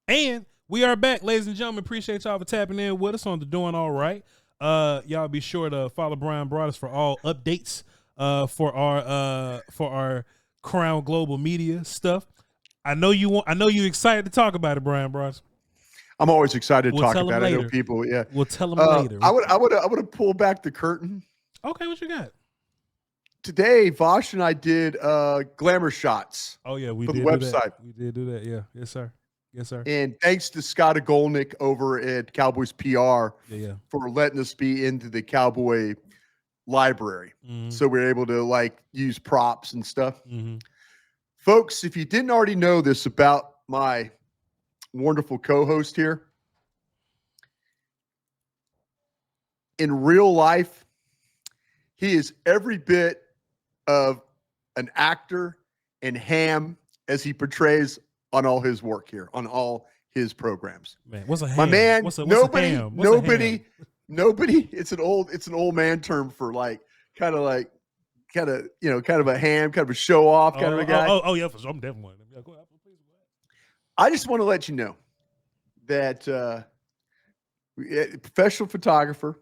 And we are back, ladies and gentlemen. Appreciate y'all for tapping in with us on the Doing All Right. Y'all be sure to follow Brian Broaddus for all updates for our Crown Global Media stuff. I know you're excited to talk about it, Brian Broaddus. I'm always excited to talk about it. I know people, yeah. We'll tell them later. I would pull back the curtain. Okay, what you got? Today, Voch and I did glamour shots. Oh yeah, we for did the website. That. We did do that. Yeah, yes sir. Yes sir. And thanks to Scott Agolnick over at Cowboys PR for letting us be into the Cowboy library. Mm-hmm. So we're able to like use props and stuff. Mm-hmm. Folks, if you didn't already know this about my wonderful co-host here, in real life, he is every bit of an actor and ham as he portrays on all his work here, on all his programs. Man, what's a ham? My man, what's nobody, a ham? it's an old man term for like kind of a ham, kind of a show off kind of a guy. Oh yeah, for sure. I'm definitely one. Yeah, go ahead, please. I just want to let you know that professional photographer,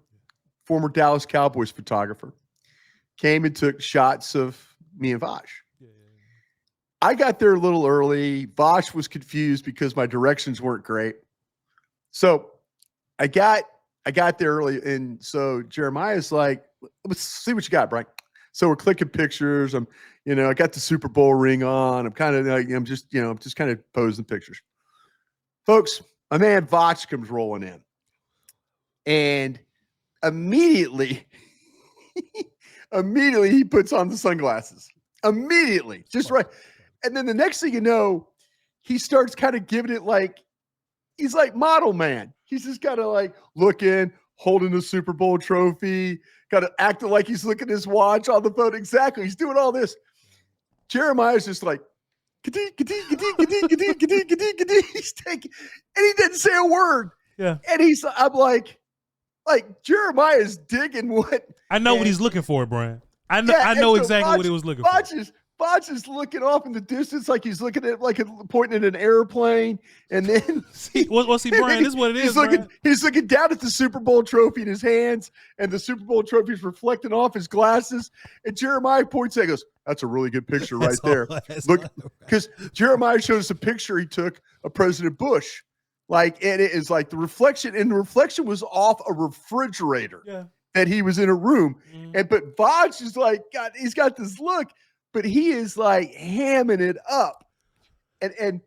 former Dallas Cowboys photographer, came and took shots of me and Voch. I got there a little early. Voch was confused because my directions weren't great. So I got there early. And so Jeremiah's like, let's see what you got, Brian. So we're clicking pictures. I got the Super Bowl ring on. I'm just kind of posing pictures. Folks, my man Voch comes rolling in. And immediately he puts on the sunglasses. Immediately. Just right. And then the next thing you know, he starts kind of giving it like, he's like model man. He's just kind of like looking, holding the Super Bowl trophy, kind of acting like he's looking at his watch on the phone. Exactly. He's doing all this. Jeremiah's just like, he's taking, and he didn't say a word. Yeah. And I'm like Jeremiah's digging what. I know what he's looking for, Brian. I know exactly what he was looking for. Voch is looking off in the distance like he's looking at pointing at an airplane, and then what's he, Brian? This is what it is. He's looking down at the Super Bowl trophy in his hands, and the Super Bowl trophy is reflecting off his glasses. And Jeremiah points and goes, "That's a really good picture right there." Look, because Jeremiah shows us a picture he took of President Bush, and it is like the reflection, and the reflection was off a refrigerator that he was in a room, but Voch is like, he's got this look. But he is like hamming it up. And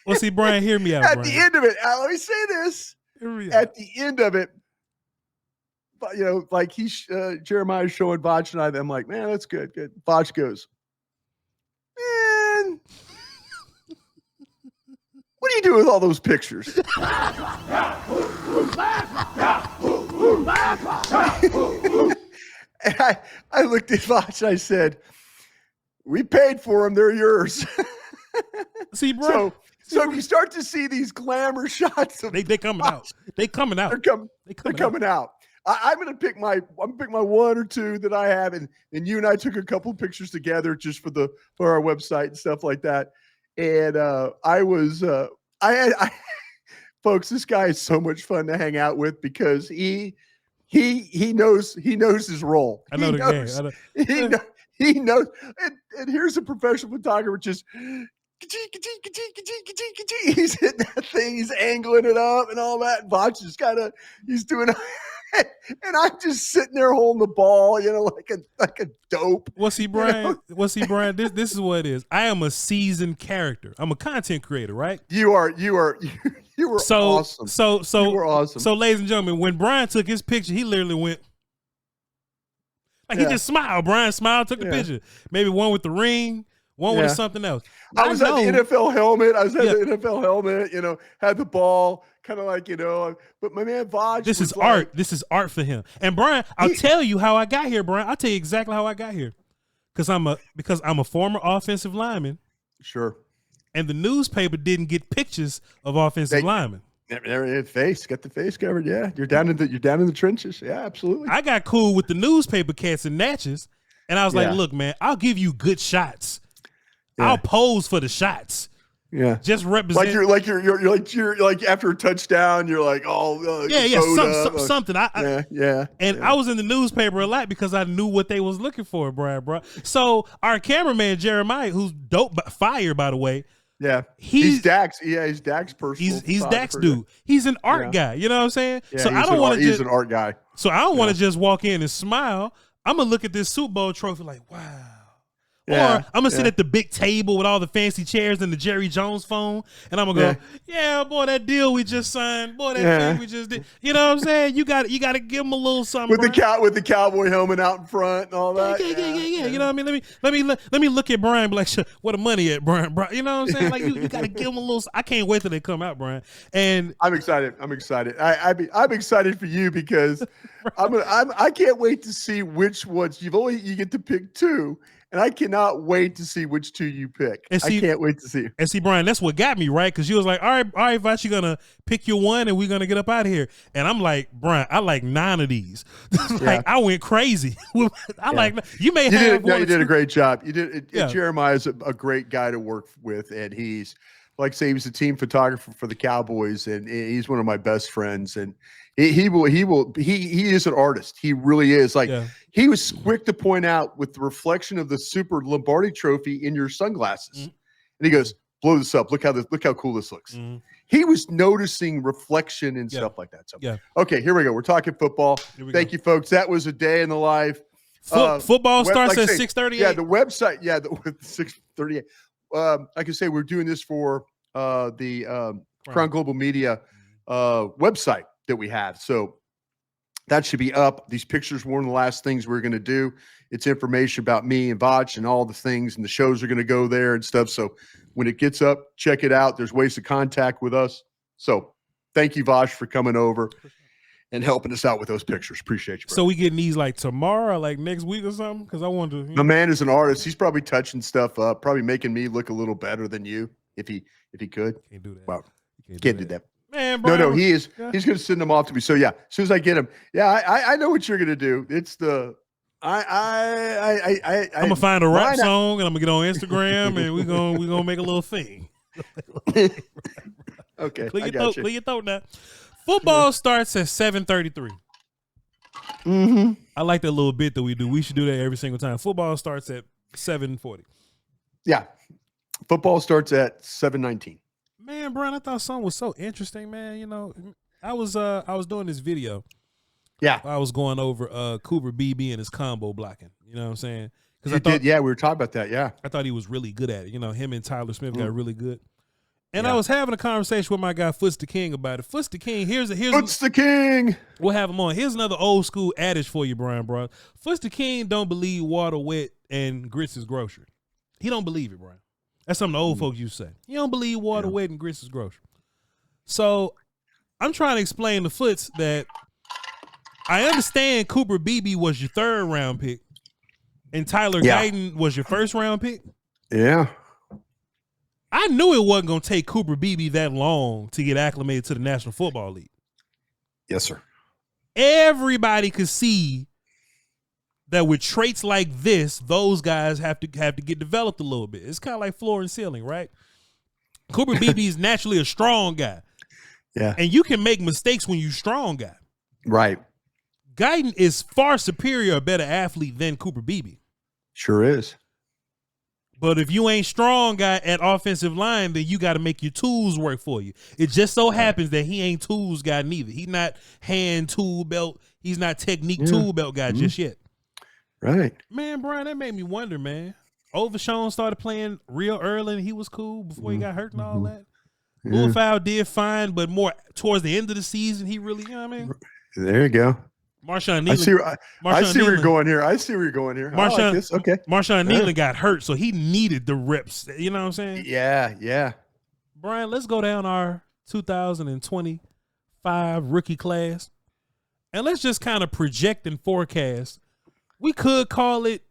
well, see, Brian, hear me out. At Brian. The end of it, let me say this. At the end of it, like Jeremiah's showing Voch and I'm like, man, that's good. Good. Voch goes, man, what do you do with all those pictures? And I looked at Voch and I said, we paid for them. They're yours. See, bro. So you start to see these glamour shots of they coming out. They coming out. They're coming out. I'm gonna pick my one or two that I have, and you and I took a couple of pictures together just for our website and stuff like that. And folks, this guy is so much fun to hang out with because he knows his role. I know the game. He knows, and here's a professional photographer just he's hitting that thing, he's angling it up and all that. Voch is he's doing and I'm just sitting there holding the ball, like a dope. Well, see, Brian, this is what it is. I am a seasoned character. I'm a content creator, right? You were awesome. You were awesome. So, ladies and gentlemen, when Brian took his picture, he literally went. He just smiled. Brian smiled, took a picture. Maybe one with the ring, one with something else. I was at the NFL helmet. Had the ball, kind of like, but my man Voch. This is art. This is art for him. And Brian, I'll tell you how I got here, Brian. I'll tell you exactly how I got here. Because I'm a former offensive lineman. Sure. And the newspaper didn't get pictures of offensive linemen. Got the face covered. Yeah, you're down in the trenches. Yeah, absolutely. I got cool with the newspaper cats and Natchez, and I was like, "Look, man, I'll give you good shots. Yeah. I'll pose for the shots. Yeah. Just represent. You're like after a touchdown, you're like, something. I was in the newspaper a lot because I knew what they was looking for, bro. So our cameraman Jeremiah, who's dope, fire by the way. Yeah, he's Dax. Yeah, he's Dax person. He's Dax dude. He's an art guy. You know what I'm saying? Yeah, so I don't want to. He's an art guy. So I don't want to just walk in and smile. I'm gonna look at this Super Bowl trophy like, wow. Yeah, or I'm gonna sit at the big table with all the fancy chairs and the Jerry Jones phone, and I'm gonna go, yeah, boy, that deal we just signed, boy, that thing we just did. You know what I'm saying? You got to give him a little something with the cowboy helmet out in front and all that. Yeah. You know what I mean? Let me look at Brian and be like, where the money at, Brian? You know what I'm saying? Like you got to give him a little. I can't wait till they come out, Brian. And I'm excited. I'm excited for you because I can't wait to see which ones you get to pick two. And I cannot wait to see which two you pick. I can't wait to see. And see, Brian, that's what got me, right? Because you was like, all right, Voch, you're going to pick your one and we're going to get up out of here. And I'm like, Brian, I like 9 of these. I went crazy. You did a great job. You did. Jeremiah's a great guy to work with. And he's, like I say, he was a team photographer for the Cowboys. And he's one of my best friends. And he is an artist. He really is. He was quick to point out with the reflection of the Super Lombardi trophy in your sunglasses. And he goes, blow this up. Look how cool this looks. He was noticing reflection and stuff like that. So okay, here we go. We're talking football. Thank you, folks. That was a day in the life. Football starts at 6:38. Yeah, the website. Yeah, the 6:38. Like I say, we're doing this for the Crown Global Media website that we have. So that should be up. These pictures were one of the last things we're going to do. It's information about me and Voch and all the things, and the shows are going to go there and stuff. So when it gets up, check it out. There's ways to contact with us. So thank you, Voch, for coming over and helping us out with those pictures. Appreciate you, bro. So we getting these like tomorrow, or like next week or something? Because I want to. My man is an artist. He's probably touching stuff up, probably making me look a little better than you if he could. Can't do that. Wow. Can't do that. Man, Brian, no, he is. Yeah. He's going to send them off to me. So yeah, as soon as I get him, I know what you're going to do. It's the I'm gonna find a rap song and I'm gonna get on Instagram and we're gonna make a little thing. Okay, clear your throat now. Football starts at 7:33. I like that little bit that we do. We should do that every single time. Football starts at 7:40. Yeah, football starts at 7:19. Man, Brian, I thought something was so interesting, man. You know, I was doing this video. Yeah. I was going over Cooper BB and his combo blocking. You know what I'm saying? Because we were talking about that, yeah. I thought he was really good at it. You know, him and Tyler Smith got really good. And I was having a conversation with my guy Foots the King about it. Foots the King, Foots the King. We'll have him on. Here's another old school adage for you, Brian, bro. Foots the King don't believe water wet and grits is grocery. He don't believe it, Brian. That's something the old folks used to say. You don't believe water wet and grits is grocery. So I'm trying to explain to Foots that I understand Cooper BB was your 3rd round pick and Tyler Gayton was your 1st round pick. Yeah. I knew it wasn't going to take Cooper BB that long to get acclimated to the National Football League. Yes, sir. Everybody could see that with traits like this, those guys have to get developed a little bit. It's kind of like floor and ceiling, right? Cooper BB is naturally a strong guy. Yeah. And you can make mistakes when you're strong guy. Right. Gayton is far superior, a better athlete than Cooper BB. Sure is. But if you ain't strong guy at offensive line, then you got to make your tools work for you. It just so happens that he ain't tools guy neither. He's not hand tool belt. He's not technique tool belt guy just yet. Right. Man, Brian, that made me wonder, man. Overshawn started playing real early and he was cool before he got hurt and all that. Bullfowl did fine, but more towards the end of the season, he really, you know what I mean? There you go. Marshawn Nealon. I see where you're going here. Marshawn Nealon got hurt, so he needed the reps. You know what I'm saying? Yeah. Brian, let's go down our 2025 rookie class, and let's just kind of project and forecast. We could call it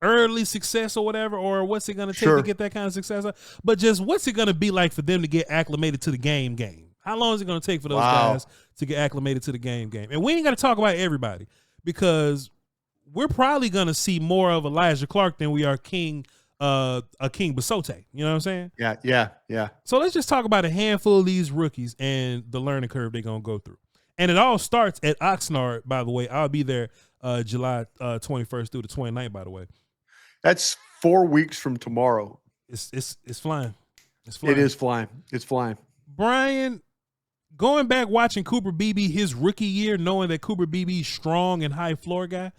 early success or whatever, or what's it going to take to get that kind of success? But just what's it going to be like for them to get acclimated to the game? How long is it going to take for those guys to get acclimated to the game? And we ain't got to talk about everybody because we're probably going to see more of Elijah Clark than we are King King Basote. You know what I'm saying? Yeah. So let's just talk about a handful of these rookies and the learning curve they're gonna go through. And it all starts at Oxnard, by the way. I'll be there July 21st through the 29th, by the way. That's 4 weeks from tomorrow. It's flying. It's flying. It is flying. It's flying. Brian, going back watching Cooper Beebe his rookie year, knowing that Cooper Beebe's strong and high floor guy,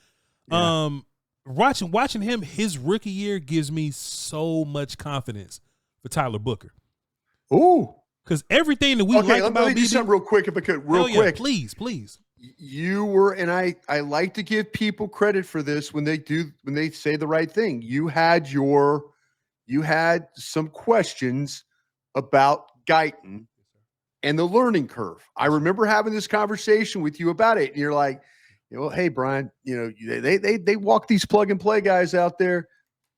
watching him his rookie year gives me so much confidence for Tyler Booker. Ooh, because everything that we like about me do something real quick if I could, quick. Please. You were, and I like to give people credit for this when they say the right thing. You had some questions about Gayton and the learning curve. I remember having this conversation with you about it, and you're like, well, hey, Brian, they walk these plug and play guys out there.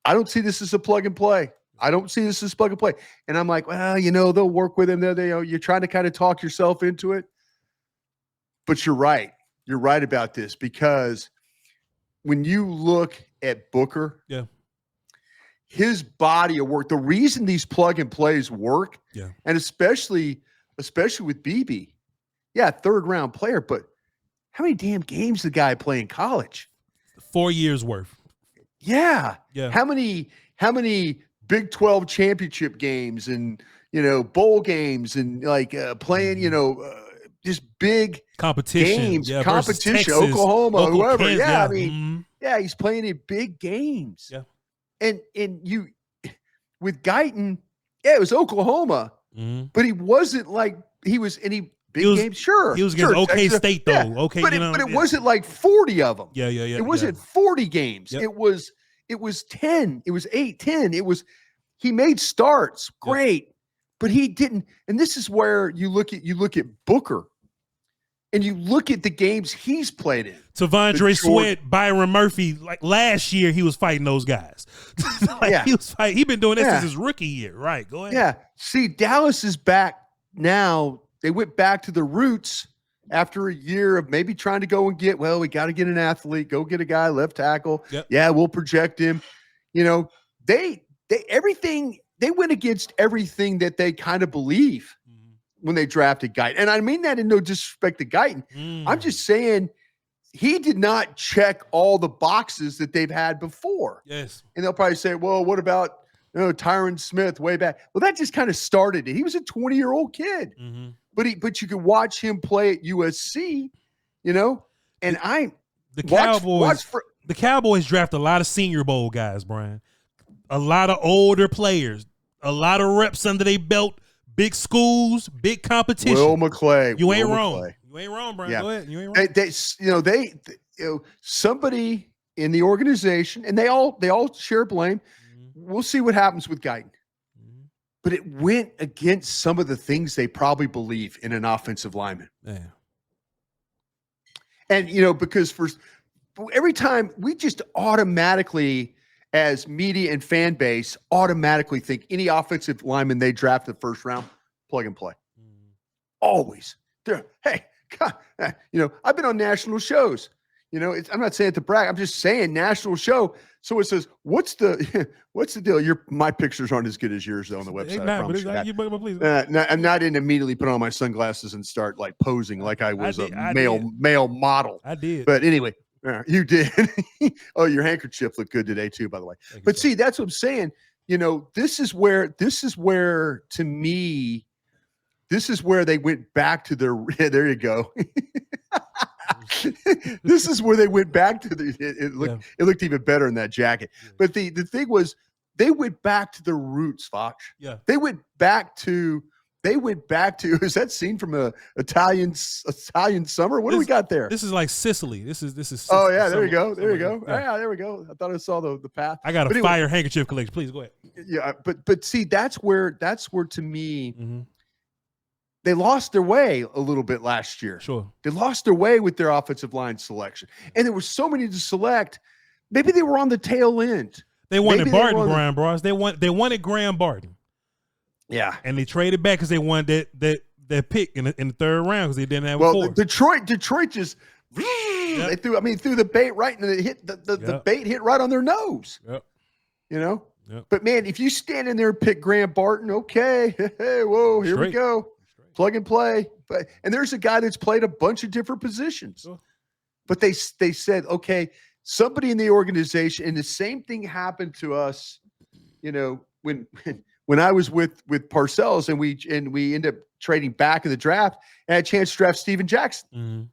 I don't see this as a plug and play. I don't see this as plug and play. And I'm like, well, they'll work with him. You're trying to kind of talk yourself into it. But you're right. You're right about this, because when you look at Booker, his body of work, the reason these plug and plays work, and especially with BB, third round player, but how many damn games did the guy play in college? 4 years worth. Yeah. How many Big 12 championship games and bowl games and playing just big competition games, competition, Texas, Oklahoma, whoever. Kansas, he's playing in big games. Yeah. And you with Gayton, it was Oklahoma, but he wasn't like he was any big games. Sure. He was against OK Texas, State though. Okay. But it wasn't like 40 of them. Yeah. It wasn't 40 games. Yep. It was 10. It was 8, 10. He made starts. Great. But he didn't. And this is where you look at Booker and you look at the games he's played in. Tavondre Sweat, Byron Murphy, like last year he was fighting those guys. He's been doing this since his rookie year. Right. Go ahead. Yeah. See, Dallas is back now. They went back to the roots after a year of maybe trying to go and we got to get an athlete, go get a guy left tackle. Yep. Yeah, we'll project him. They went against everything that they kind of believe when they drafted Gayton. And I mean that in no disrespect to Gayton. I'm just saying he did not check all the boxes that they've had before. Yes. And they'll probably say, well, what about Tyron Smith way back? Well, that just kind of started it. He was a 20-year-old kid. Mm-hmm. But you could watch him play at USC, and the Cowboys draft a lot of Senior Bowl guys, Brian. A lot of older players, a lot of reps under their belt, big schools, big competition. Will McClay. You ain't wrong. You ain't wrong, Brian. Yeah. Go ahead. You ain't wrong. They somebody in the organization, and they all share blame. Mm-hmm. We'll see what happens with Gayton. But it went against some of the things they probably believe in an offensive lineman. Yeah. And, because for every time we just automatically, as media and fan base, automatically think any offensive lineman they draft the first round, plug and play. Always. Hey, God, I've been on national shows. I'm not saying it to brag. I'm just saying national show. So it says, what's the deal? My pictures aren't as good as yours though on the website. I'm not in immediately put on my sunglasses and start like posing like I was a male model. I did. But anyway, you did. Oh, your handkerchief looked good today too, by the way. But see, that's what I'm saying. This is where to me, this is where they went back to their. There you go. This is where they went back to it looked even better in that jacket. But the thing was, they went back to the roots, Voch. Yeah. They went back to is that scene from a Italian summer? What do we got there? This is like Sicily. This is Sicily. Oh yeah, there you go. There you go. Yeah, there we go. I thought I saw the path. I got a fire handkerchief collection. Please go ahead. Yeah, but see, that's where to me, they lost their way a little bit last year. Sure. They lost their way with their offensive line selection. And there were so many to select. Maybe they were on the tail end. They wanted Barton, Brian Bros. They wanted Graham Barton. Yeah. And they traded back because they wanted that pick in the third round because they didn't have a fourth. Detroit just they threw the bait right and it hit the bait hit right on their nose. Yep. Yep. But man, if you stand in there and pick Grant Barton, okay, hey, whoa, here we go, plug and play. And there's a guy that's played a bunch of different positions. Sure. But they said, okay, somebody in the organization, and the same thing happened to us, when I was with Parcells and we ended up trading back in the draft and had a chance to draft Steven Jackson.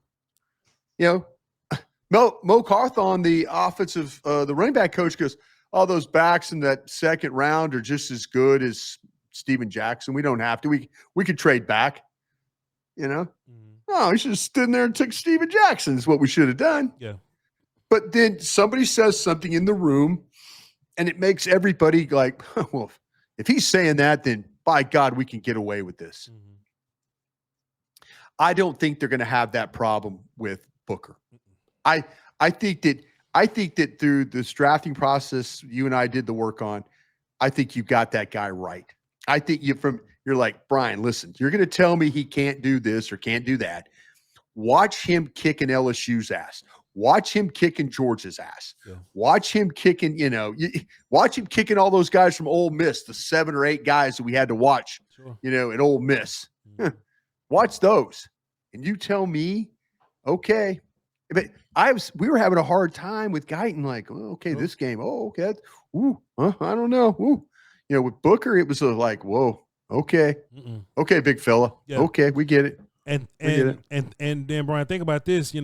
Mo Carthon, the offensive, the running back coach, goes, all those backs in that second round are just as good as Steven Jackson. We don't have to. We could trade back. Oh, we should have stood in there and took Steven Jackson is what we should have done. Yeah. But then somebody says something in the room, and it makes everybody like, well, if he's saying that, then by God, we can get away with this. Mm-hmm. I don't think they're going to have that problem with Booker. I think that through this drafting process you and I did the work on, I think you got that guy right. I think you're like, Brian, listen, you're going to tell me he can't do this or can't do that. Watch him kicking LSU's ass. Watch him kicking Georgia's ass. Yeah. Watch him kicking, watch him kicking all those guys from Ole Miss, the 7 or 8 guys that we had to watch, at Ole Miss. Mm-hmm. Watch those. And you tell me, okay. But we were having a hard time with Gayton, like, oh, okay, this game. Oh, okay. I don't know. With Booker, it was like, whoa, okay. Okay, big fella. Yeah. Okay, we get it. And then Brian, think about this,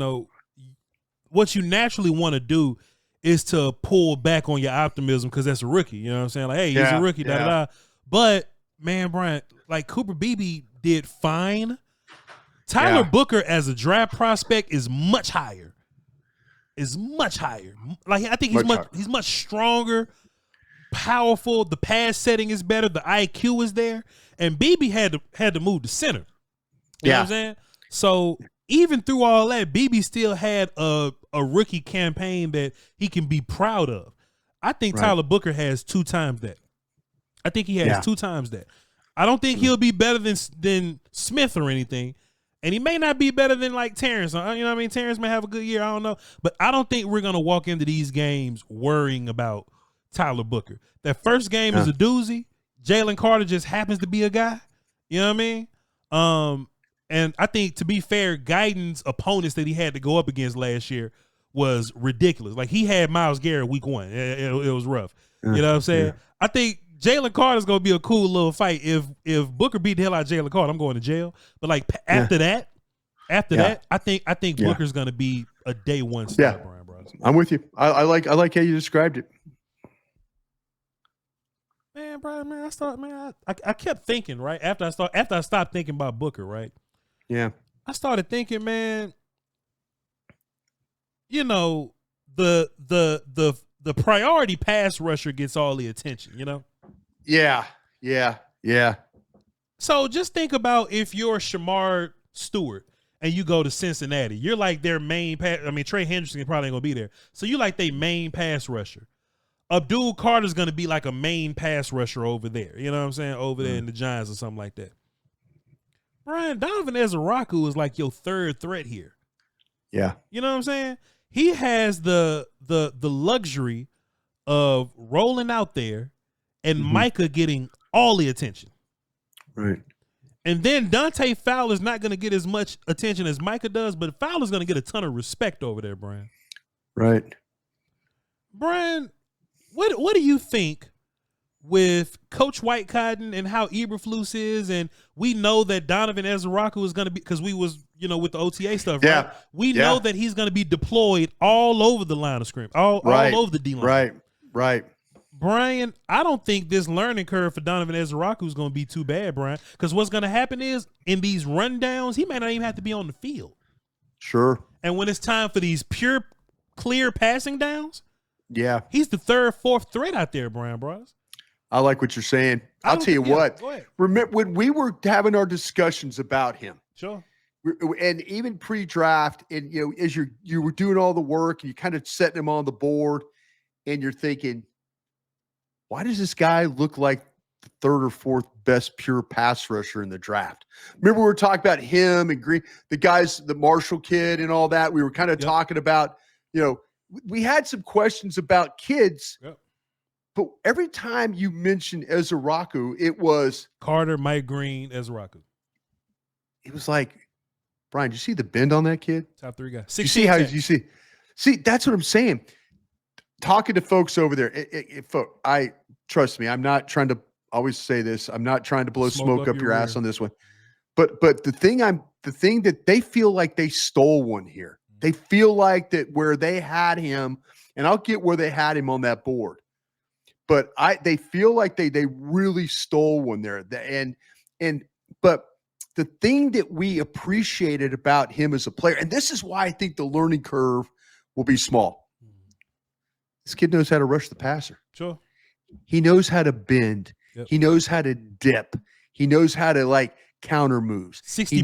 what you naturally want to do is to pull back on your optimism because that's a rookie. You know what I'm saying? Like, hey, he's a rookie, da-da-da. But, man, Brian, like Cooper Beebe did fine. Tyler Booker as a draft prospect is much higher. Like, I think he's much stronger, powerful. The pass setting is better. The IQ is there. And Beebe had to move to center. You know what I'm saying? So even through all that, Beebe still had a rookie campaign that he can be proud of. I think Tyler Booker has 2 times that. I think he has 2 times that. I don't think he'll be better than Smith or anything. And he may not be better than like Terrence. You know what I mean? Terrence may have a good year. I don't know. But I don't think we're going to walk into these games worrying about Tyler Booker. That first game is a doozy. Jalen Carter just happens to be a guy. You know what I mean? And I think, to be fair, Gayton's opponents that he had to go up against last year was ridiculous. Like, he had Myles Garrett week 1. It was rough. You know what I'm saying? I think Jalen Carter's going to be a cool little fight. If Booker beat the hell out of Jalen Carter, I'm going to jail. But, like, after that, I think Booker's going to be a day one star, Brian Broaddus. I'm with you. I like how you described it. Man, Brian, I kept thinking, right? After I stopped thinking about Booker, right? Yeah. I started thinking, man, the priority pass rusher gets all the attention, Yeah. So just think about if you're Shamar Stewart and you go to Cincinnati, you're like their main pass. I mean, Trey Hendrickson probably ain't gonna be there. So you like their main pass rusher. Abdul Carter's gonna be like a main pass rusher over there. You know what I'm saying? Over there in the Giants or something like that. Brian, Donovan Ezrau is like your third threat here. Yeah. You know what I'm saying? He has the luxury of rolling out there and Micah getting all the attention. Right. And then Dante Fowler's not going to get as much attention as Micah does, but Fowler's going to get a ton of respect over there, Brian. Right. Brian, what do you think with Coach White Cotton and how Eberflus is, and we know that Donovan Ezrau is going to be, because we was, with the OTA stuff, right? We know that he's going to be deployed all over the line of scrimmage, all over the D-line. Right. Brian, I don't think this learning curve for Donovan Ezrau is going to be too bad, Brian, because what's going to happen is in these rundowns, he may not even have to be on the field. Sure. And when it's time for these pure, clear passing downs, he's the third, fourth threat out there, Brian Broaddus. I like what you're saying. I'll tell you what. Remember when we were having our discussions about him? Sure. And even pre-draft, and as you were doing all the work, and you kind of setting him on the board, and you're thinking, why does this guy look like the third or fourth best pure pass rusher in the draft? Remember we were talking about him and Green, the guys, the Marshall kid, and all that. We were kind of talking about, we had some questions about kids. Yep. But every time you mentioned Ezraku, it was Carter, Mike Green, Ezraku. It was like, Brian, did you see the bend on that kid? Top 3 guys. You see how you see? That's what I'm saying. Talking to folks over there, trust me. I'm not trying to always say this. I'm not trying to blow smoke up your ass on this one. But the thing that they feel like they stole one here. They feel like that where they had him, and I'll get where they had him on that board. But they feel like they really stole one there. But the thing that we appreciated about him as a player, and this is why I think the learning curve will be small. This kid knows how to rush the passer. Sure. He knows how to bend. Yep. He knows how to dip. He knows how to like counter moves. 60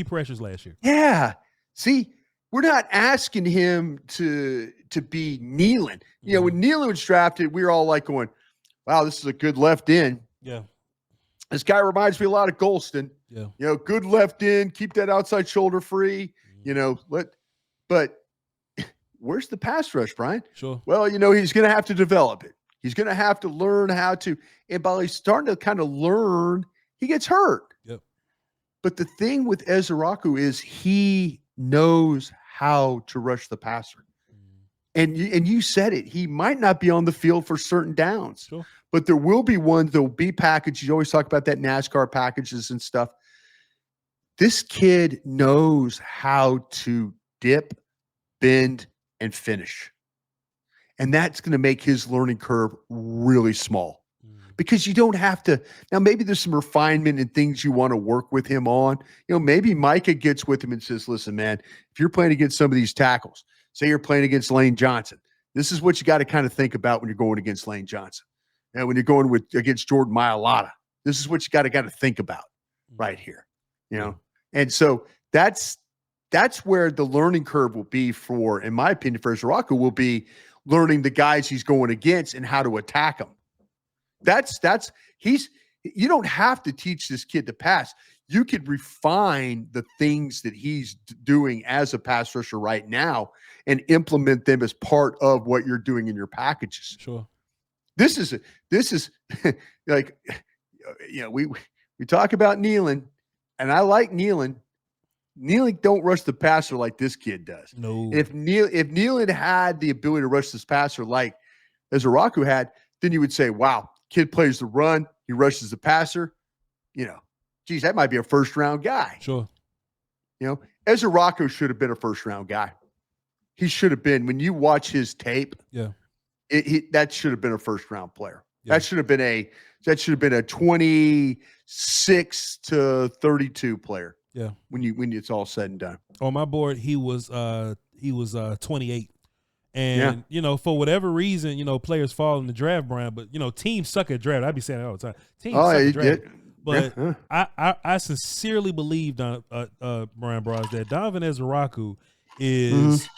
pressures last year. Yeah. See, we're not asking him to be Nealon. You know, when Nealon was drafted, we were all like going, wow, this is a good left end. Yeah. This guy reminds me a lot of Golston. Yeah. You know, good left end, keep that outside shoulder free. You know, but where's the pass rush, Brian? Sure. Well, you know, he's going to have to develop it. He's going to have to learn how to, and by he's starting to kind of learn, he gets hurt. Yep. But the thing with Ezraku is he knows how to rush the passer. And you said it. He might not be on the field for certain downs, sure, but there will be ones that will be packaged. You always talk about that NASCAR packages and stuff. This kid knows how to dip, bend, and finish. And that's going to make his learning curve really small because you don't have to. Now, maybe there's some refinement and things you want to work with him on. You know, maybe Micah gets with him and says, listen, man, if you're playing against some of these tackles, say you're playing against Lane Johnson, this is what you got to kind of think about when you're going against Lane Johnson. And when you're going against Jordan Mailata, this is what you got to think about right here, you know? And so that's where the learning curve will be for, in my opinion, for Ezraku will be learning the guys he's going against and how to attack them. You don't have to teach this kid to pass. You could refine the things that he's doing as a pass rusher right now and implement them as part of what you're doing in your packages. Sure. This is like, you know, we talk about Nealon, and I like Nealon. Nealon don't rush the passer like this kid does. No. If Nealon had the ability to rush this passer like Ezraku had, then you would say, wow, kid plays the run, he rushes the passer. You know, geez, that might be a first-round guy. Sure. You know, Ezraku should have been a first-round guy. He should have been. When you watch his tape, yeah, that should have been a first-round player. Yeah. That should have been a 26 to 32 player. Yeah. When it's all said and done. On my board, he was 28. And, you know, for whatever reason, you know, players fall in the draft, Brian, but, you know, teams suck at draft. I be saying that all the time. Teams suck at draft. But I sincerely believe, Brian Broaddus, that Donovan Ezraku is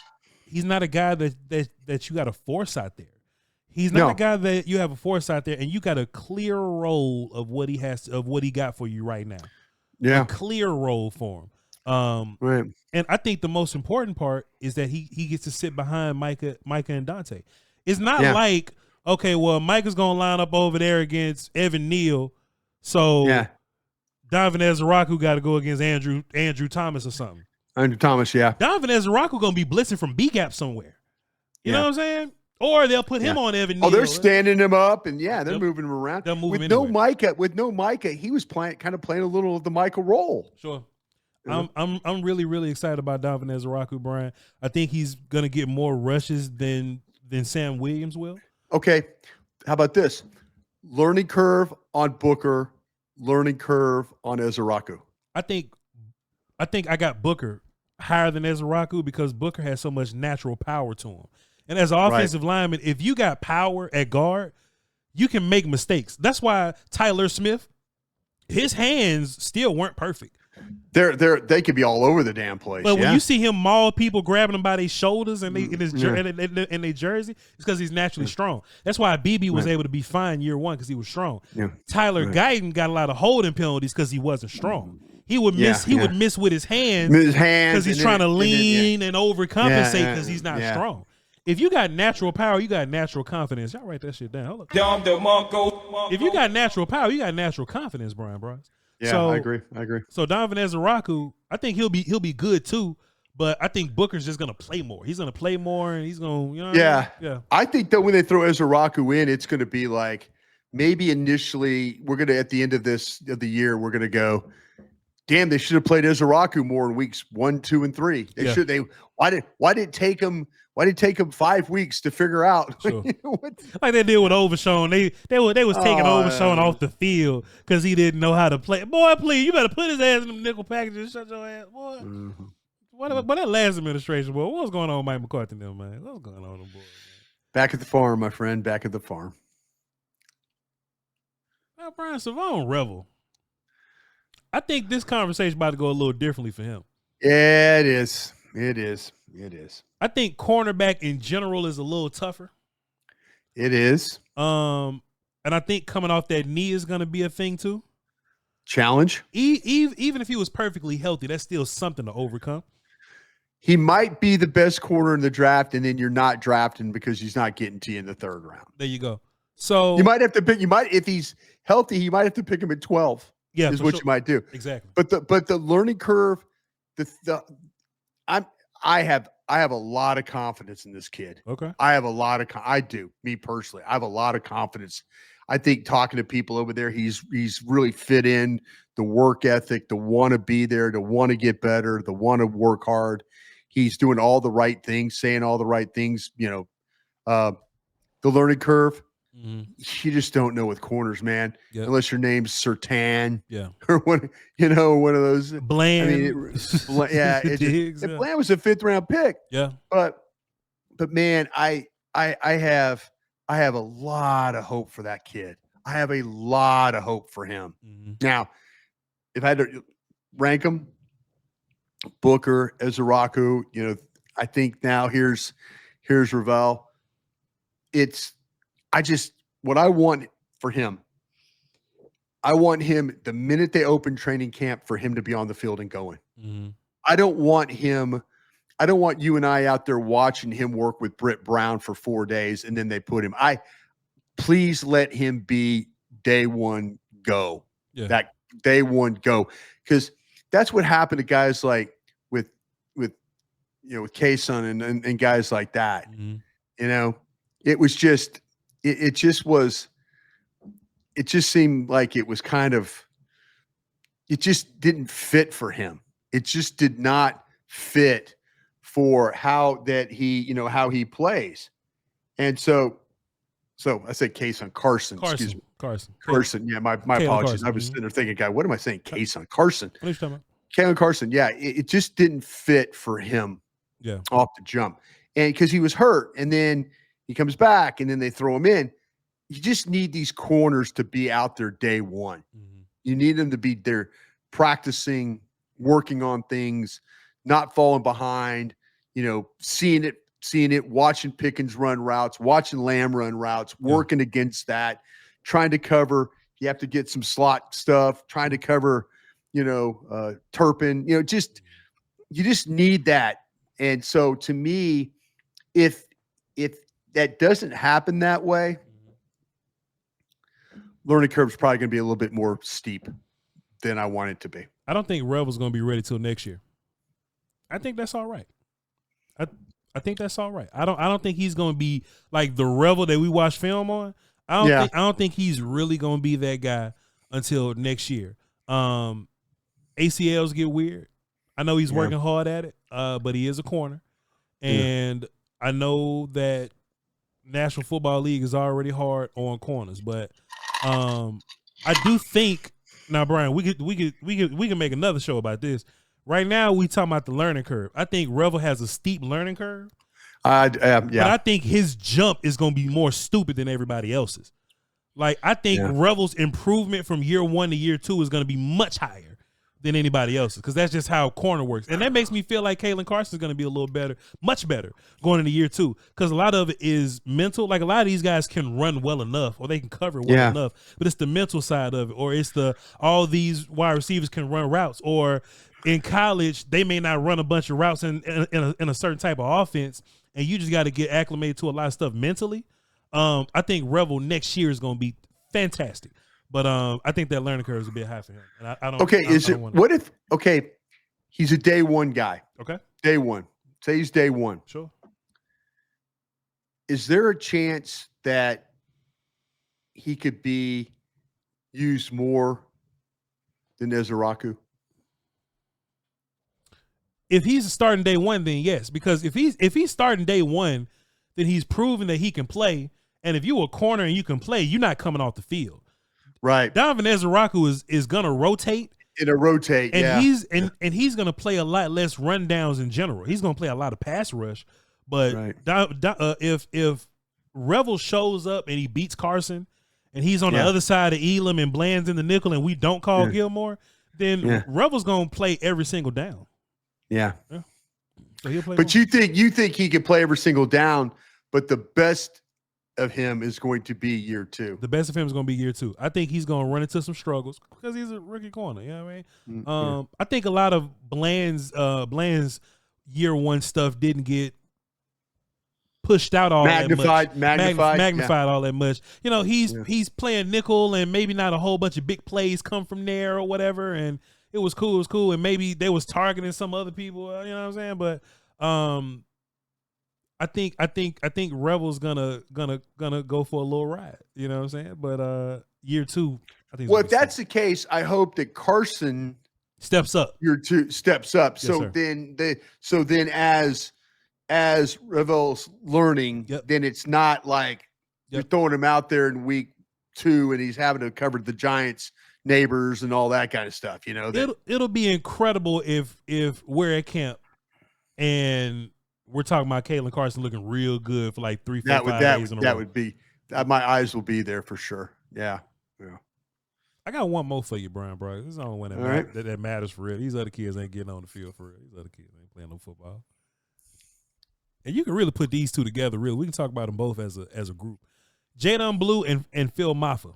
he's not a guy that you got to force out there. He's not a guy that you have a force out there, and you got a clear role of what he got for you right now. Yeah, a clear role for him. Right. And I think the most important part is that he gets to sit behind Micah and Dante. It's not like, okay, well, Micah's gonna line up over there against Evan Neal, so Donovan Ezraku got to go against Andrew Thomas or something. Andrew Thomas, yeah. Donovan Ezraku gonna be blitzing from B gap somewhere. You know what I'm saying? Or they'll put him on Evan Neal. Oh, they're standing him up, and they're moving him around. They'll move with him no Micah, he was playing a little of the Micah role. Sure. I'm really, really excited about Donovan Ezraku, Brian. I think he's gonna get more rushes than Sam Williams will. Okay. How about this? Learning curve on Booker, learning curve on Ezraku. I think I got Booker higher than Ezraku because Booker has so much natural power to him. And as an offensive lineman, if you got power at guard, you can make mistakes. That's why Tyler Smith, his hands still weren't perfect. They could be all over the damn place. But when you see him maul people, grabbing them by their shoulders and in their jersey, it's because he's naturally strong. That's why BB was able to be fine year one because he was strong. Yeah. Tyler Gayton got a lot of holding penalties because he wasn't strong. He would miss. He would miss with his hands because he's trying to lean and overcompensate because he's not strong. if you got natural power, you got natural confidence. Y'all write that shit down. Hold up. If you got natural power, you got natural confidence, Brian Bros. Yeah, so, I agree. So Donovan Ezrau, I think he'll be good too. But I think Booker's just gonna play more. He's gonna play more, and he's gonna, yeah. I think that when they throw Ezrau in, it's gonna be like maybe initially we're gonna at the end of the year we're gonna go, damn, they should have played Ezrau more in weeks 1, 2, and 3. Why did it take them 5 weeks to figure out? Sure. Like they did with Overshown. They was taking Overshown off the field because he didn't know how to play. Boy, please, you better put his ass in them nickel packages. Shut your ass, boy. Mm-hmm. What that last administration, boy? What was going on with Mike McCarthy and them, man? What was going on with them boys? Back at the farm, my friend. Back at the farm. Now, Brian Savone revel. I think this conversation about to go a little differently for him. Yeah, it is. I think cornerback in general is a little tougher. It is. And I think coming off that knee is going to be a thing too. Challenge. Even if he was perfectly healthy, that's still something to overcome. He might be the best corner in the draft, and then you're not drafting because he's not getting to you in the 3rd round. There you go. So you might have to pick. If he's healthy, you might have to pick him at 12. Yeah, is what you might do. Exactly. But the learning curve, I have a lot of confidence in this kid. Okay. I have a lot of I do, me personally. I have a lot of confidence. I think talking to people over there, he's really fit in, the work ethic, the want to be there, the want to get better, the want to work hard. He's doing all the right things, saying all the right things, the learning curve. Mm-hmm. You just don't know with corners, man. Yep. Unless your name's Sertan, or one of those Bland. I mean, Bland was a 5th round pick. Yeah, but man, I have a lot of hope for that kid. I have a lot of hope for him. Mm-hmm. Now, if I had to rank them, Booker, Ezrau, I think now here's Ravel. What I want for him, I want him the minute they open training camp for him to be on the field and going. Mm-hmm. I don't want you and I out there watching him work with Britt Brown for 4 days and then they put him. Please let him be day one go. Yeah. That day one go. Because that's what happened to guys like with K-Sun and guys like that. Mm-hmm. It was just it just seemed like it was kind of, it just didn't fit for him. It just did not fit for how he plays. And so I said K-Sun, Carson. Excuse me. Carson. Yeah, my apologies. Carson. I was sitting there thinking, guy, what am I saying? K-Sun, Carson. What are you talking about? Kalen Carson. Yeah, it just didn't fit for him. Yeah, off the jump, and because he was hurt, and then he comes back, and then they throw him in. You just need these corners to be out there day one. Mm-hmm. You need them to be there practicing, working on things, not falling behind, seeing it, watching Pickens run routes, watching Lamb run routes, working against that, trying to cover. You have to get some slot stuff, trying to cover, Turpin, you just need that. And so to me, if that doesn't happen that way, learning curve is probably going to be a little bit more steep than I want it to be. I don't think Rebel's going to be ready till next year. I think that's all right. I think that's all right. I don't think he's going to be like the Rebel that we watch film on. I don't think he's really going to be that guy until next year. ACLs get weird. I know he's working hard at it, but he is a corner. And I know that National Football League is already hard on corners, but I do think now, Brian, we can make another show about this. Right now, we talking about the learning curve. I think Revel has a steep learning curve. But I think his jump is going to be more stupid than everybody else's. Like, I think Revel's improvement from year 1 to year 2 is going to be much higher than anybody else's, because that's just how corner works. And that makes me feel like Kalen Carson is going to be a little better, much better, going into year 2, because a lot of it is mental. Like, a lot of these guys can run well enough, or they can cover well enough, but it's the mental side of it, or it's all these wide receivers can run routes, or in college they may not run a bunch of routes in a certain type of offense, and you just got to get acclimated to a lot of stuff mentally. I think Revel next year is going to be fantastic, but I think that learning curve is a bit high for him. And I don't. Okay, what if? Okay, he's a day one guy. Okay, day one. Say he's day one. Sure. Is there a chance that he could be used more than Ezrau? If he's starting day one, then yes, because if he's starting day one, then he's proven that he can play. And if you're a corner and you can play, you're not coming off the field. Right. Donovan Ezrau is gonna rotate. It'll rotate, and he's gonna play a lot less rundowns in general. He's gonna play a lot of pass rush. But if Revel shows up and he beats Carson, and he's on the other side of Elam and Bland's in the nickel, and we don't call Gilmore, then Revel's gonna play every single down. Yeah. So he'll play. But more. you think he can play every single down, but the best of him is going to be year two. The best of him is going to be year two. I think he's going to run into some struggles because he's a rookie corner. You know what I mean? I think a lot of Bland's year one stuff didn't get pushed out all that much. Magnified all that much. You know, he's playing nickel, and maybe not a whole bunch of big plays come from there or whatever. And it was cool. And maybe they was targeting some other people. You know what I'm saying? But I think Revel's gonna go for a little ride. You know what I'm saying? But year two, I think. Well, if that's the case, I hope that Carson steps up. Year two steps up. Yes, so sir. then as Revel's learning, then it's not like you're throwing him out there in week two and he's having to cover the Giants' neighbors and all that kind of stuff. You know, it'll be incredible if we're at camp and we're talking about Kalen Carson looking real good for like 3-4 days in a row. That would be my eyes will be there for sure. Yeah. I got one more for you, Brian. Bro, this is the only one that matters for real. These other kids ain't getting on the field for real. These other kids ain't playing no football. And you can really put these two together. Really, we can talk about them both as a group. Gayton Blue and Phil Mafa.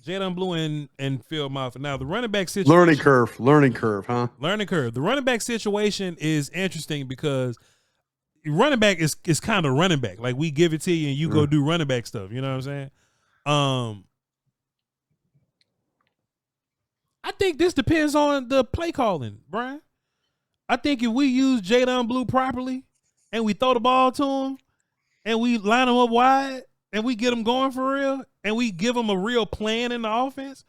Gayton Blue and Phil Mafa. Now the running back situation. Learning curve, huh? Learning curve. The running back situation is interesting because running back is kind of running back. Like we give it to you and you go do running back stuff. You know what I'm saying? I think this depends on the play calling, Brian. I think if we use Gayton Blue properly and we throw the ball to him and we line him up wide and we get him going for real and we give him a real plan in the offense,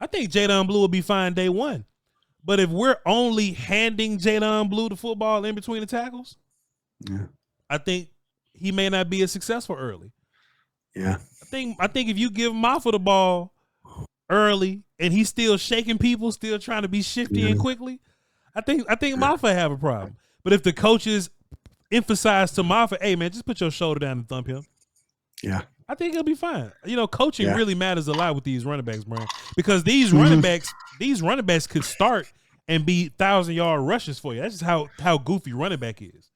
I think Gayton Blue will be fine day one. But if we're only handing Gayton Blue the football in between the tackles, I think he may not be as successful early. Yeah. I think if you give Mafa the ball early and he's still shaking people, still trying to be shifty and quickly, I think Mafa have a problem. But if the coaches emphasize to Mafa, hey man, just put your shoulder down and thump him. Yeah. I think he'll be fine. You know, coaching really matters a lot with these running backs, Brian, because these running backs could start and be 1,000-yard rushes for you. That's just how goofy running back is.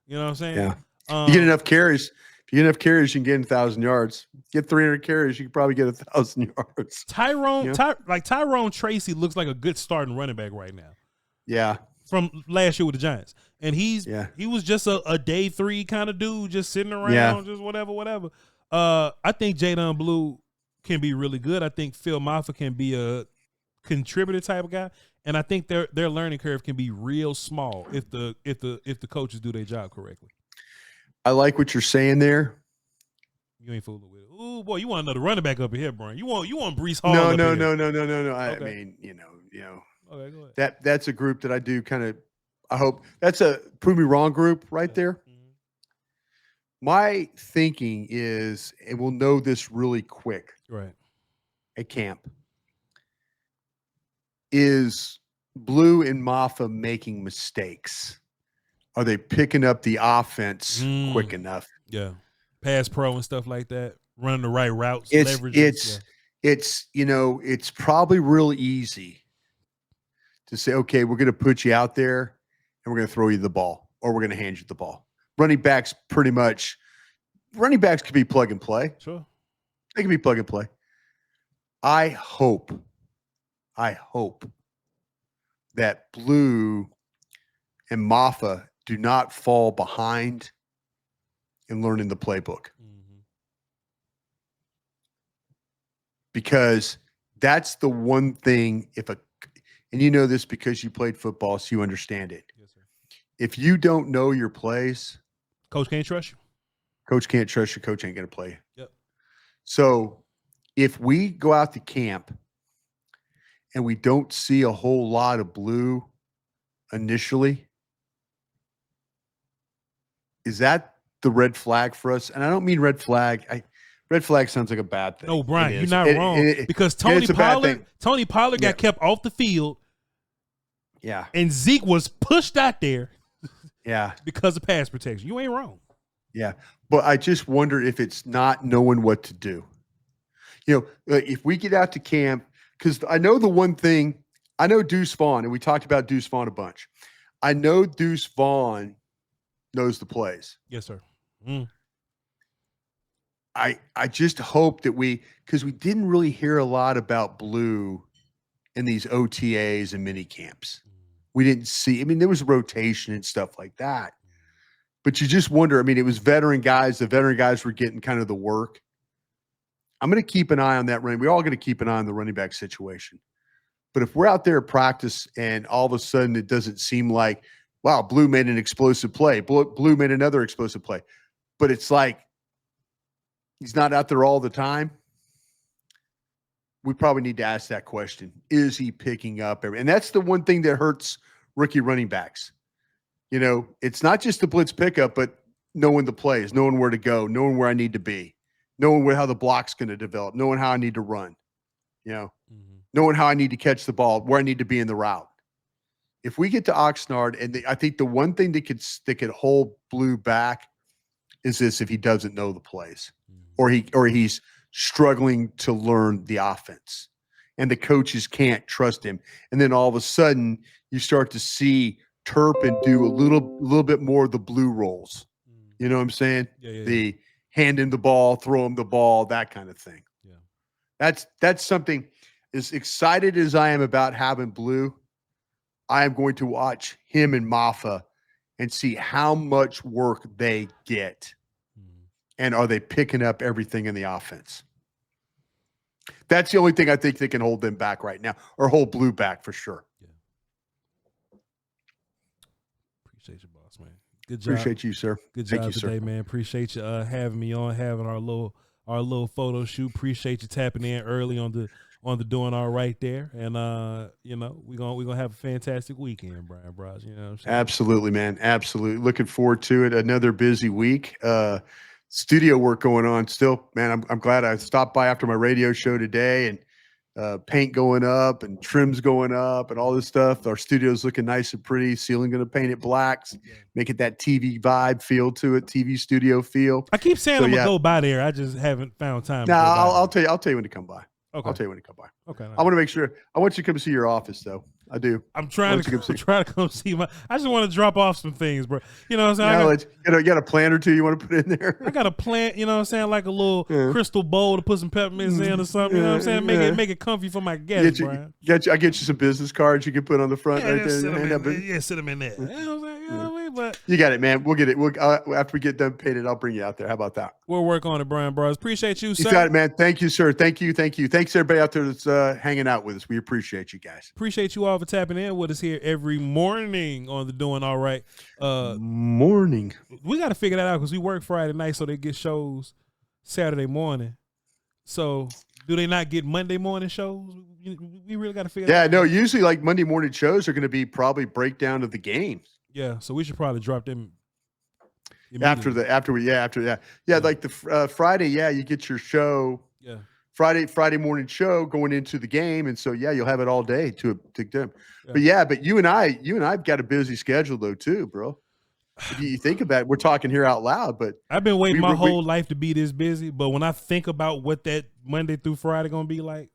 You know what I'm saying? Yeah. You get enough carries. If you get enough carries, you can get 1,000 yards. Get 300 carries, you can probably get 1,000 yards. Tyrone Tracy looks like a good starting running back right now. Yeah. From last year with the Giants. And he was just a day three kind of dude, just sitting around, just whatever. I think Gayton Blue can be really good. I think Phil Mafa can be a contributor type of guy. And I think their learning curve can be real small if the coaches do their job correctly. I like what you're saying there. You ain't fooling with it. Ooh, boy, you want another running back up here, Brian. You want Breece Hall. No. Okay. I mean, you know. Okay, go ahead. That's a group that I do kind of. I hope that's a prove me wrong group right there. Mm-hmm. My thinking is, and we'll know this really quick. Right. At camp, is Blue and Mafa making mistakes? Are they picking up the offense quick enough? Yeah. Pass pro and stuff like that. Running the right routes. It's probably real easy to say, okay, we're going to put you out there and we're going to throw you the ball or we're going to hand you the ball. Running backs could be plug and play. Sure. They can be plug and play. I hope that Blue and Mafa do not fall behind in learning the playbook. Because that's the one thing, and you know this because you played football, so you understand it. Yes, sir. If you don't know your plays, coach can't trust you. Coach can't trust you. Coach ain't going to play you. Yep. So if we go out to camp and we don't see a whole lot of blue initially, is that the red flag for us? And I don't mean red flag. Red flag sounds like a bad thing. No, Brian, you're not wrong. Because Tony Pollard got kept off the field. Yeah. And Zeke was pushed out there. Yeah. Because of pass protection. You ain't wrong. Yeah. But I just wonder if it's not knowing what to do. You know, if we get out to camp, because I know the one thing, I know Deuce Vaughn, and we talked about Deuce Vaughn a bunch. I know Deuce Vaughn knows the plays. Yes, sir. I just hope that because we didn't really hear a lot about blue in these OTAs and mini camps. We didn't see, I mean, there was rotation and stuff like that. But you just wonder, I mean, it was veteran guys. The veteran guys were getting kind of the work. I'm going to keep an eye on that running. We're all going to keep an eye on the running back situation. But if we're out there at practice and all of a sudden it doesn't seem like, wow, Blue made an explosive play. Blue made another explosive play. But it's like he's not out there all the time. We probably need to ask that question. Is he picking up and that's the one thing that hurts rookie running backs. You know, it's not just the blitz pickup, but knowing the plays, knowing where to go, knowing where I need to be, knowing how the block's going to develop, knowing how I need to run, you know, knowing how I need to catch the ball, where I need to be in the route. If we get to Oxnard, and I think the one thing that could hold Blue back is this: if he doesn't know the plays, or he's struggling to learn the offense, and the coaches can't trust him, and then all of a sudden you start to see Turpin do a little bit more of the Blue rolls. You know what I'm saying? The hand him the ball, throw him the ball, that kind of thing. Yeah, that's something. As excited as I am about having Blue, I am going to watch him and Mafa and see how much work they get. And are they picking up everything in the offense? That's the only thing I think they can hold them back right now, or hold Blue back for sure. Yeah. Appreciate you, boss, man. Good job. Appreciate you, sir. Good job Thank you, today, sir. man. Appreciate you having me on, having our little photo shoot. Appreciate you tapping in early on the Doing All Right there. And you know, we're gonna have a fantastic weekend, Brian Broaddus. You know what I'm saying? Absolutely, man. Absolutely. Looking forward to it. Another busy week. Studio work going on still, man. I'm glad I stopped by after my radio show today, and paint going up and trims going up and all this stuff. Our studio's looking nice and pretty. Ceiling going to paint it blacks, make it that TV vibe feel to it, TV studio feel. I keep saying I'm gonna go by there. I just haven't found time. No, I'll tell you. I'll tell you when to come by. Okay. I'll tell you when to come by. Okay. I want to make sure. I want you to come see your office, though. I do. I'm trying to come see I just want to drop off some things, bro. You know what I'm saying? You got a plan or two you want to put in there? I got a plant, you know what I'm saying, like a little crystal bowl to put some peppermints in or something. You know what I'm saying? Make it comfy for my guests, Brian. I get you some business cards you can put on the front right there. Sit them in there. You know what I'm saying? You know what I mean? But you got it, man. We'll get it. After we get done painted, I'll bring you out there. How about that? We'll work on it, Brian Broaddus. Appreciate you, sir. You got it, man. Thank you, sir. Thank you. Thanks, everybody out there that's hanging out with us. We appreciate you guys. Appreciate you all for tapping in with us here every morning on the Doing All Right. Morning. We got to figure that out because we work Friday night, so they get shows Saturday morning. So do they not get Monday morning shows? We really got to figure that out. Yeah, no, usually like Monday morning shows are going to be probably breakdown of the games. Yeah, so we should probably drop them after that. Yeah, like the Friday, you get your show. Yeah. Friday morning show going into the game, and so you'll have it all day to them. Yeah. But you and I've got a busy schedule though too, bro. If you think about it, we're talking here out loud, but I've been waiting my whole life to be this busy. But when I think about what that Monday through Friday gonna be like,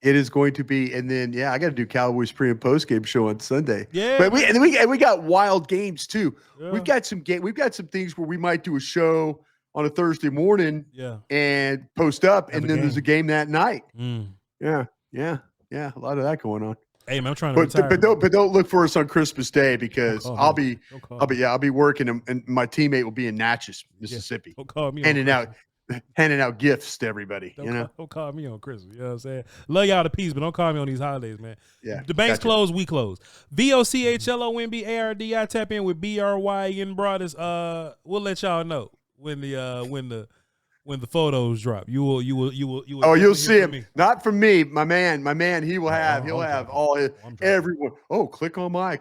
it is going to be. And then I got to do Cowboys pre and post game show on Sunday. Yeah, but we got wild games too. Yeah. We've got some things where we might do a show on a Thursday morning, and post up, and then there's a game that night. Yeah, a lot of that going on. Hey man, I'm trying to retire. But don't look for us on Christmas Day because I'll be working and my teammate will be in Natchez, Mississippi. Don't call me handing out gifts to everybody. Don't call me on Christmas. You know what I'm saying? Love y'all to peace, but don't call me on these holidays, man. Yeah. The bank's closed, we close. VOCHLOMBARDI. Tap in with BRYN Broaddus. We'll let y'all know when the photos drop. You'll you'll see him. Not from me, my man. He'll have all everyone. Oh, click on my.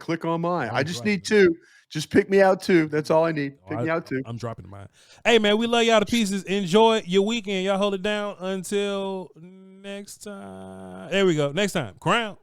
I just need two. Just pick me out too. That's all I need. Pick me out too. I'm dropping mine. Hey man, we love y'all to pieces. Enjoy your weekend. Y'all hold it down until next time. There we go. Next time. Crown.